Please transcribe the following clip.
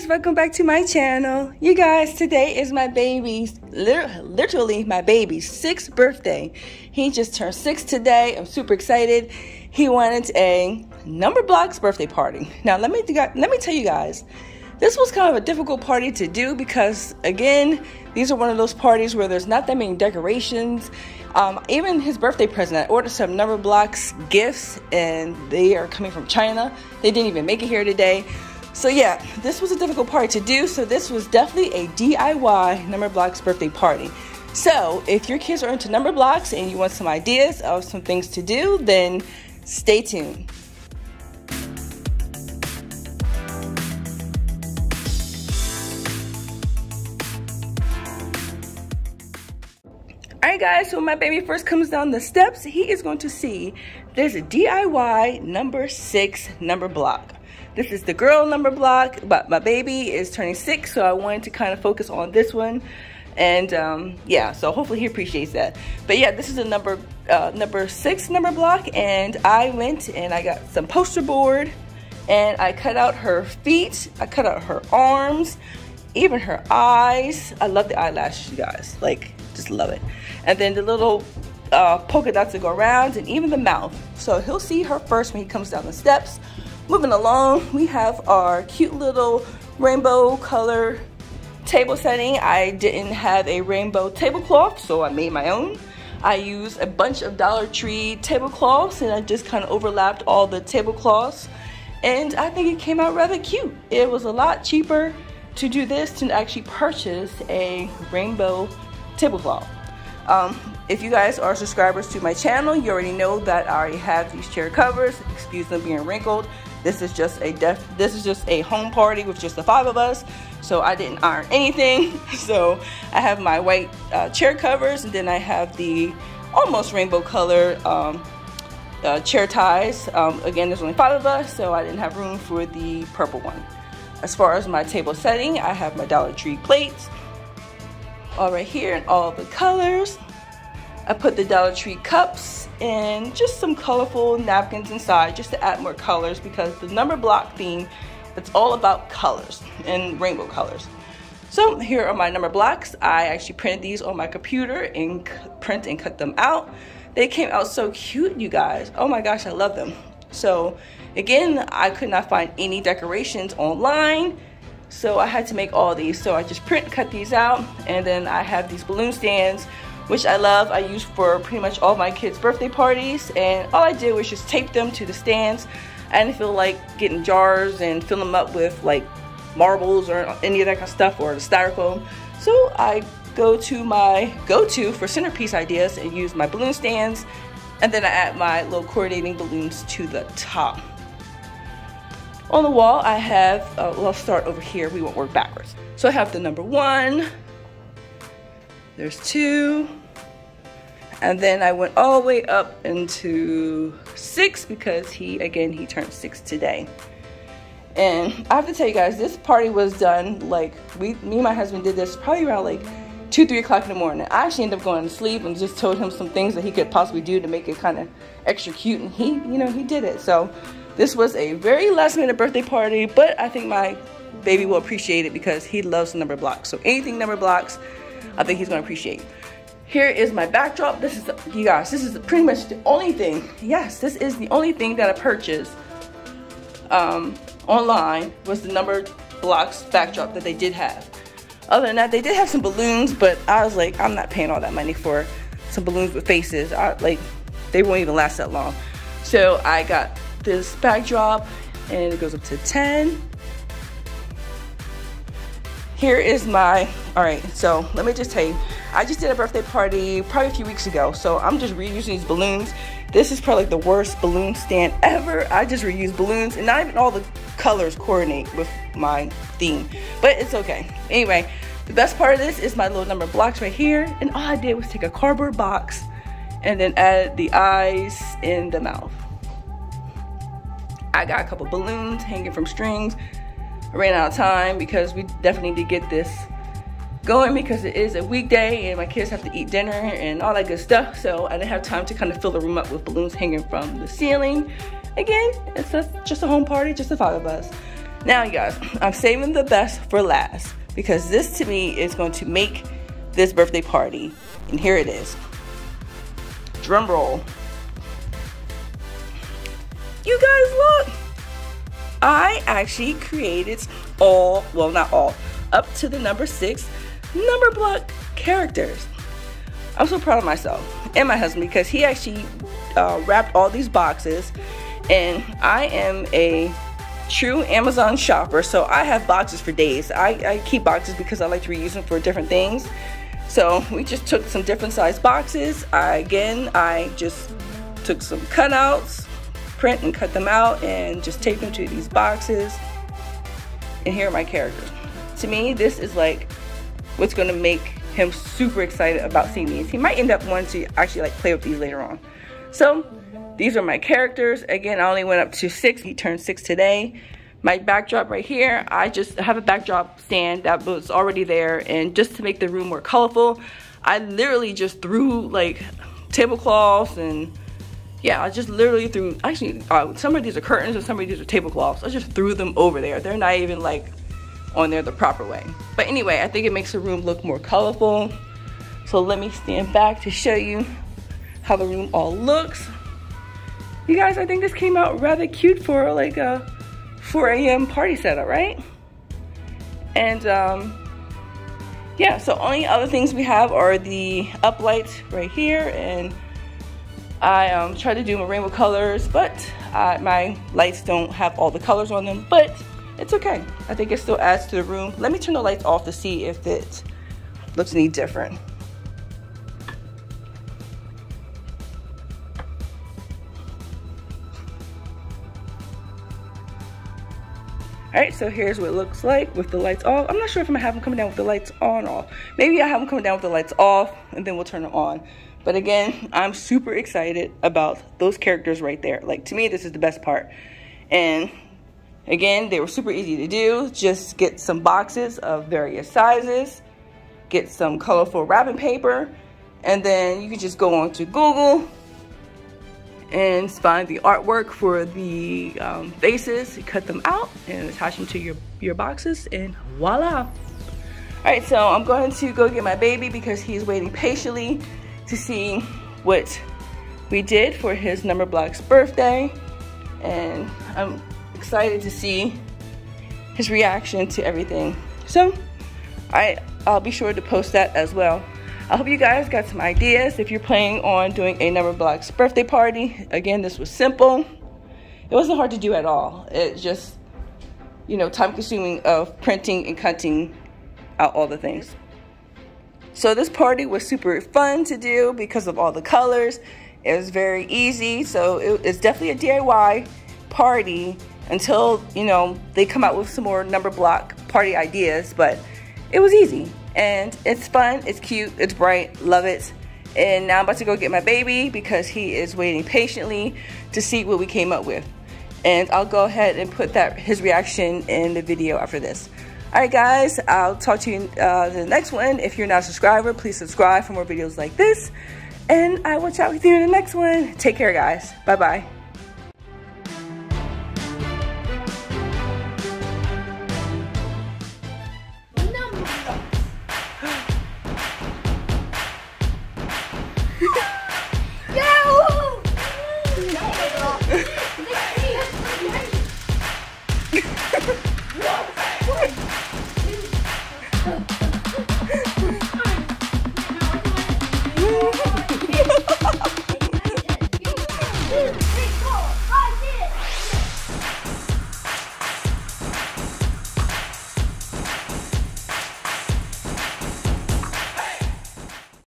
guys, welcome back to my channel. You guys, today is my baby's, literally my baby's 6th birthday. He just turned 6 today. I'm super excited. He wanted a numberblocks birthday party. Now let me tell you guys, this was kind of a difficult party to do because, again, these are one of those parties where there's not that many decorations. Even his birthday present, I ordered some numberblocks gifts and they are coming from China. They didn't even make it here today. So yeah, this was a difficult party to do. So this was definitely a DIY numberblocks birthday party. So if your kids are into numberblocks and you want some ideas of some things to do, then stay tuned. Alright guys, so when my baby first comes down the steps, he is going to see there's a DIY number 6 number block. This is the girl number block, but my baby is turning 6, so I wanted to kind of focus on this one. And yeah, so hopefully he appreciates that. But yeah, this is a number 6 number block, and I went and I got some poster board and I cut out her feet, I cut out her arms, even her eyes. I love the eyelashes, you guys, like, just love it. And then the little polka dots that go around, and even the mouth. So he'll see her first when he comes down the steps. Moving along, we have our cute little rainbow color table setting. I didn't have a rainbow tablecloth, so I made my own. I used a bunch of Dollar Tree tablecloths, and I just kind of overlapped all the tablecloths. And I think it came out rather cute. It was a lot cheaper to do this to actually purchase a rainbow tablecloth. If you guys are subscribers to my channel, you already know that I already have these chair covers. Excuse them being wrinkled. This is just a home party with just the 5 of us, so I didn't iron anything. So I have my white chair covers, and then I have the almost rainbow color chair ties. Again, there's only 5 of us, so I didn't have room for the purple one. As far as my table setting, I have my Dollar Tree plates all right here in all the colors. I put the Dollar Tree cups and just some colorful napkins inside just to add more colors, because the number block theme, it's all about colors and rainbow colors. So here are my number blocks. I actually printed these on my computer and print and cut them out. They came out so cute, you guys. Oh my gosh, I love them. So again, I could not find any decorations online, so I had to make all these. So I just cut these out, and then I have these balloon stands, which I love. I use for pretty much all my kids' birthday parties, and all I did was just tape them to the stands. I didn't feel like getting jars and filling them up with like marbles or any of that kind of stuff, or the styrofoam. So I go to my go-to for centerpiece ideas and use my balloon stands, and then I add my little coordinating balloons to the top. On the wall I have, well, I'll start over here, we won't work backwards. So I have the number 1, there's 2, and then I went all the way up into 6 because he turned 6 today. And I have to tell you guys, this party was done, like, me and my husband did this probably around like 2-3 o'clock in the morning. I actually ended up going to sleep and just told him some things that he could possibly do to make it kind of extra cute, and he, you know, he did it. So this was a very last minute birthday party, but I think my baby will appreciate it because he loves number blocks. So anything number blocks, I think he's going to appreciate. Here is my backdrop. This is, you guys, this is pretty much the only thing. Yes, this is the only thing that I purchased online, was the number blocks backdrop that they did have. Other than that, they did have some balloons, but I was like, I'm not paying all that money for some balloons with faces. They won't even last that long. So I got this backdrop, and it goes up to 10. Here is my, alright, so let me just tell you, I just did a birthday party probably a few weeks ago, so I'm just reusing these balloons. This is probably like the worst balloon stand ever. I just reuse balloons, and not even all the colors coordinate with my theme, but it's okay. Anyway, the best part of this is my little number blocks right here, and all I did was take a cardboard box and then add the eyes and the mouth. I got a couple balloons hanging from strings. I ran out of time because we definitely need to get this going because it is a weekday and my kids have to eat dinner and all that good stuff. So I didn't have time to kind of fill the room up with balloons hanging from the ceiling. Again, it's just a home party, just the 5 of us. Now, you guys, I'm saving the best for last because this to me is going to make this birthday party. And here it is. Drum roll. You guys look. I actually created all, well, not all, up to the number 6 number block characters. I'm so proud of myself and my husband because he actually wrapped all these boxes, and I am a true Amazon shopper, so I have boxes for days. I keep boxes because I like to reuse them for different things. So we just took some different size boxes. I just took some cutouts, print and cut them out, and just taped them to these boxes. And here are my characters. To me, this is like what's gonna make him super excited about seeing these. He might end up wanting to actually like play with these later on. So these are my characters. Again, I only went up to 6. He turned 6 today. My backdrop right here, I just have a backdrop stand that was already there, and just to make the room more colorful, I literally just threw like tablecloths, and yeah, I just literally threw, actually some of these are curtains and some of these are tablecloths. I just threw them over there. They're not even like on there the proper way. But anyway, I think it makes the room look more colorful. So let me stand back to show you how the room all looks. You guys, I think this came out rather cute for like a 4 a.m. party setup, right? And yeah, so only other things we have are the up lights right here, and I tried to do my rainbow colors, but my lights don't have all the colors on them, but it's okay. I think it still adds to the room. Let me turn the lights off to see if it looks any different. Alright, so here's what it looks like with the lights off. I'm not sure if I'm gonna have them coming down with the lights on or off. Maybe I have them coming down with the lights off and then we'll turn them on. But again, I'm super excited about those characters right there. Like, to me, this is the best part. And again, they were super easy to do. Just get some boxes of various sizes, get some colorful wrapping paper, and then you can just go on to Google and find the artwork for the faces, cut them out and attach them to your boxes, and voila. All right, so I'm going to go get my baby because he's waiting patiently to see what we did for his numberblocks birthday, and I'm excited to see his reaction to everything. So I'll be sure to post that as well. I hope you guys got some ideas if you're planning on doing a numberblocks birthday party. Again, this was simple. It wasn't hard to do at all. It just, you know, time consuming of printing and cutting out all the things. So this party was super fun to do because of all the colors. It was very easy. So it's definitely a DIY party until, you know, they come out with some more numberblock party ideas, but it was easy. And it's fun, it's cute, it's bright, love it. And now I'm about to go get my baby because he is waiting patiently to see what we came up with. And I'll go ahead and put his reaction in the video after this. Alright guys, I'll talk to you in the next one. If you're not a subscriber, please subscribe for more videos like this. And I will chat with you in the next one. Take care guys, bye bye. What?